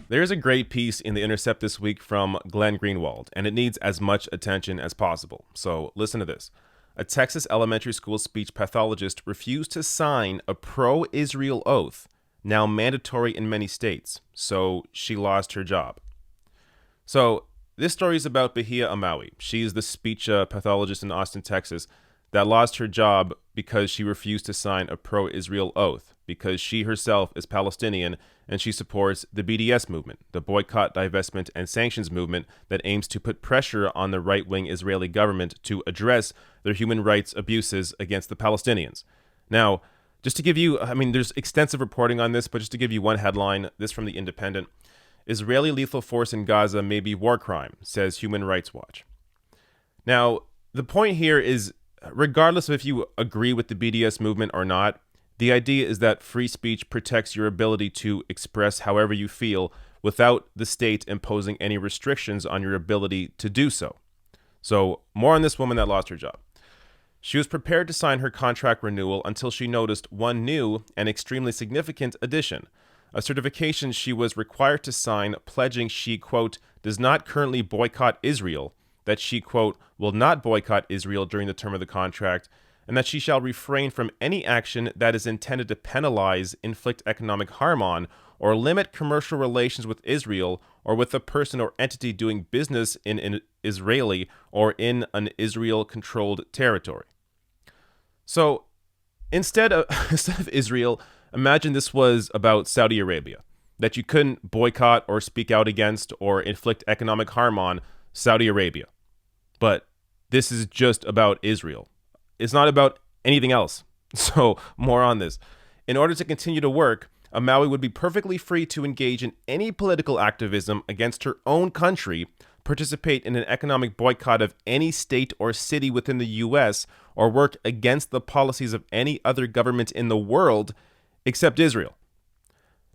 There's a great piece in The Intercept this week from Glenn Greenwald, and it needs as much attention as possible. So listen to this. A Texas elementary school speech pathologist refused to sign a pro-Israel oath, now mandatory in many states, so she lost her job. So this story is about Bahia Amawi. She's the speech pathologist in Austin, Texas, that lost her job because she refused to sign a pro-Israel oath, because she herself is Palestinian and she supports the BDS movement, the boycott, divestment, and sanctions movement that aims to put pressure on the right-wing Israeli government to address their human rights abuses against the Palestinians. Now, just to give you, there's extensive reporting on this, but just to give you one headline, this from The Independent: Israeli lethal force in Gaza may be war crime, says Human Rights Watch. Now, the point here is, regardless of if you agree with the BDS movement or not, the idea is that free speech protects your ability to express however you feel without the state imposing any restrictions on your ability to do so. So, more on this woman that lost her job. She was prepared to sign her contract renewal until she noticed one new and extremely significant addition: a certification she was required to sign pledging she, quote, does not currently boycott Israel, that she, quote, will not boycott Israel during the term of the contract, and that she shall refrain from any action that is intended to penalize, inflict economic harm on, or limit commercial relations with Israel or with a person or entity doing business in an Israeli or in an Israel-controlled territory. So instead of Israel, imagine this was about Saudi Arabia, that you couldn't boycott or speak out against or inflict economic harm on Saudi Arabia. But this is just about Israel. It's not about anything else. So more on this. In order to continue to work, Amawi would be perfectly free to engage in any political activism against her own country, participate in an economic boycott of any state or city within the U.S., or work against the policies of any other government in the world except Israel.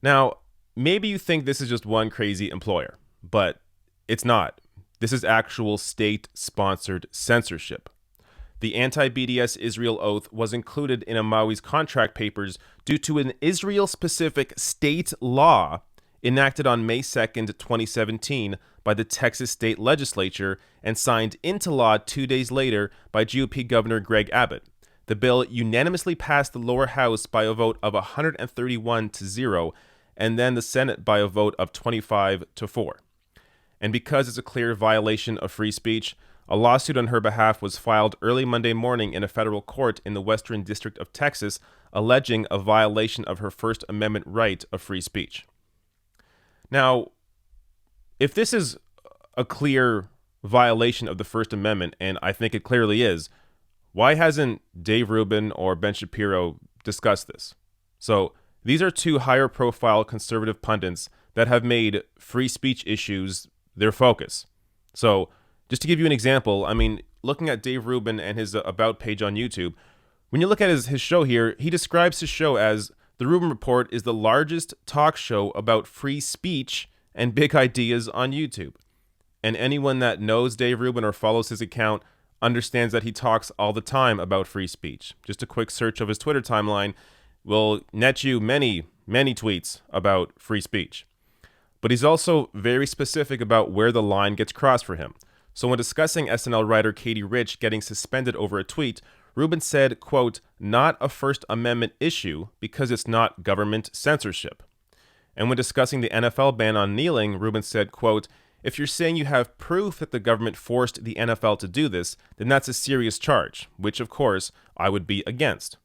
Now, maybe you think this is just one crazy employer, but it's not. This is actual state-sponsored censorship. The anti-BDS Israel oath was included in Amawi's contract papers due to an Israel-specific state law enacted on May 2nd, 2017 by the Texas state legislature and signed into law 2 days later by GOP Governor Greg Abbott. The bill unanimously passed the lower house by a vote of 131-0, and then the Senate by a vote of 25-4. And because it's a clear violation of free speech, a lawsuit on her behalf was filed early Monday morning in a federal court in the Western District of Texas, alleging a violation of her First Amendment right of free speech. Now, if this is a clear violation of the First Amendment, and I think it clearly is, why hasn't Dave Rubin or Ben Shapiro discussed this? So these are two higher profile conservative pundits that have made free speech issues their focus. So just to give you an example, looking at Dave Rubin and his About page on YouTube, when you look at his show here, he describes his show as The Rubin Report is the largest talk show about free speech and big ideas on YouTube. And anyone that knows Dave Rubin or follows his account understands that he talks all the time about free speech. Just a quick search of his Twitter timeline will net you many, many tweets about free speech. But he's also very specific about where the line gets crossed for him. So when discussing SNL writer Katie Rich getting suspended over a tweet, Rubin said, quote, not a First Amendment issue because it's not government censorship. And when discussing the NFL ban on kneeling, Rubin said, quote, if you're saying you have proof that the government forced the NFL to do this, then that's a serious charge, which of course I would be against.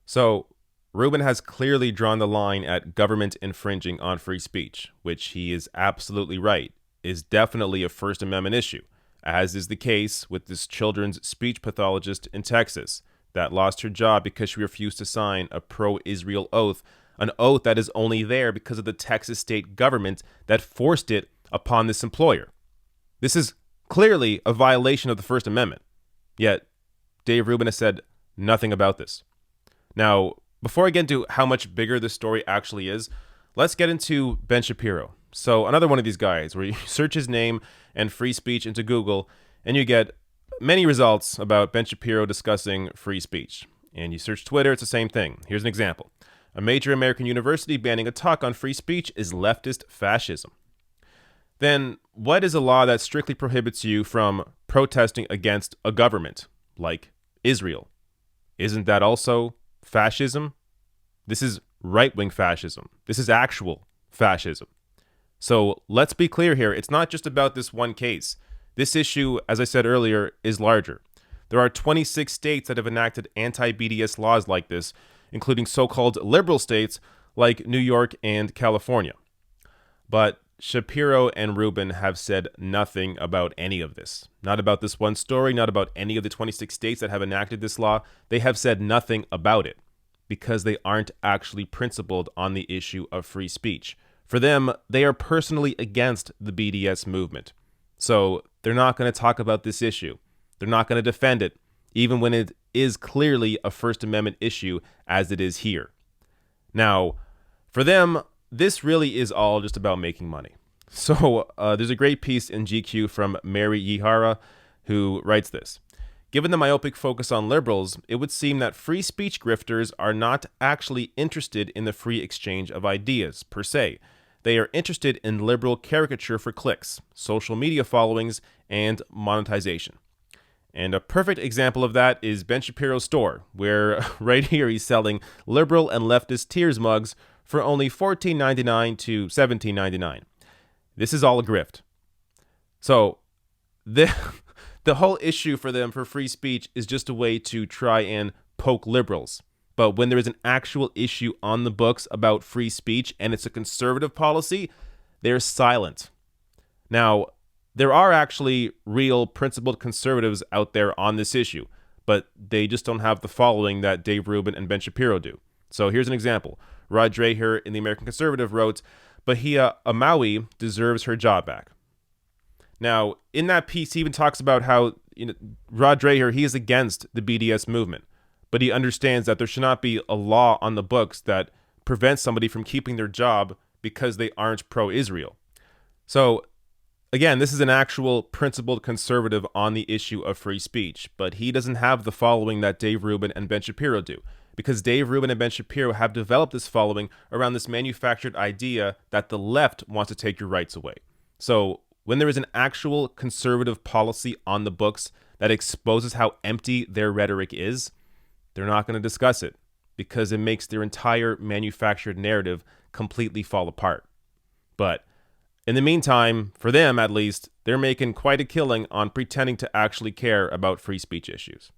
So Rubin has clearly drawn the line at government infringing on free speech, which he is absolutely right, is definitely a First Amendment issue, as is the case with this children's speech pathologist in Texas that lost her job because she refused to sign a pro-Israel oath, an oath that is only there because of the Texas state government that forced it upon this employer. This is clearly a violation of the First Amendment, yet Dave Rubin has said nothing about this. Now, before I get into how much bigger this story actually is, let's get into Ben Shapiro. So another one of these guys where you search his name and free speech into Google and you get many results about Ben Shapiro discussing free speech. And you search Twitter, it's the same thing. Here's an example. A major American university banning a talk on free speech is leftist fascism. Then, what is a law that strictly prohibits you from protesting against a government, like Israel? Isn't that also fascism? This is right-wing fascism. This is actual fascism. So let's be clear here. It's not just about this one case. This issue, as I said earlier, is larger. There are 26 states that have enacted anti-BDS laws like this, including so-called liberal states like New York and California. But Shapiro and Rubin have said nothing about any of this. Not about this one story, not about any of the 26 states that have enacted this law. They have said nothing about it because they aren't actually principled on the issue of free speech. For them, they are personally against the BDS movement. So they're not going to talk about this issue. They're not going to defend it, even when it is clearly a First Amendment issue as it is here. Now, for them, this really is all just about making money. So there's a great piece in GQ from Mary Yihara who writes this. Given the myopic focus on liberals, it would seem that free speech grifters are not actually interested in the free exchange of ideas, per se. They are interested in liberal caricature for clicks, social media followings, and monetization. And a perfect example of that is Ben Shapiro's store, where right here he's selling liberal and leftist Tears mugs for only $14.99 to $17.99. This is all a grift. So the whole issue for them for free speech is just a way to try and poke liberals. But when there is an actual issue on the books about free speech and it's a conservative policy, they're silent. Now, there are actually real principled conservatives out there on this issue, but they just don't have the following that Dave Rubin and Ben Shapiro do. So here's an example. Rod Dreher in The American Conservative wrote, Bahia Amawi deserves her job back. Now, in that piece, he even talks about how Rod Dreher, he is against the BDS movement, but he understands that there should not be a law on the books that prevents somebody from keeping their job because they aren't pro-Israel. So, again, this is an actual principled conservative on the issue of free speech, but he doesn't have the following that Dave Rubin and Ben Shapiro do, because Dave Rubin and Ben Shapiro have developed this following around this manufactured idea that the left wants to take your rights away. So when there is an actual conservative policy on the books that exposes how empty their rhetoric is, they're not going to discuss it because it makes their entire manufactured narrative completely fall apart. But in the meantime, for them at least, they're making quite a killing on pretending to actually care about free speech issues.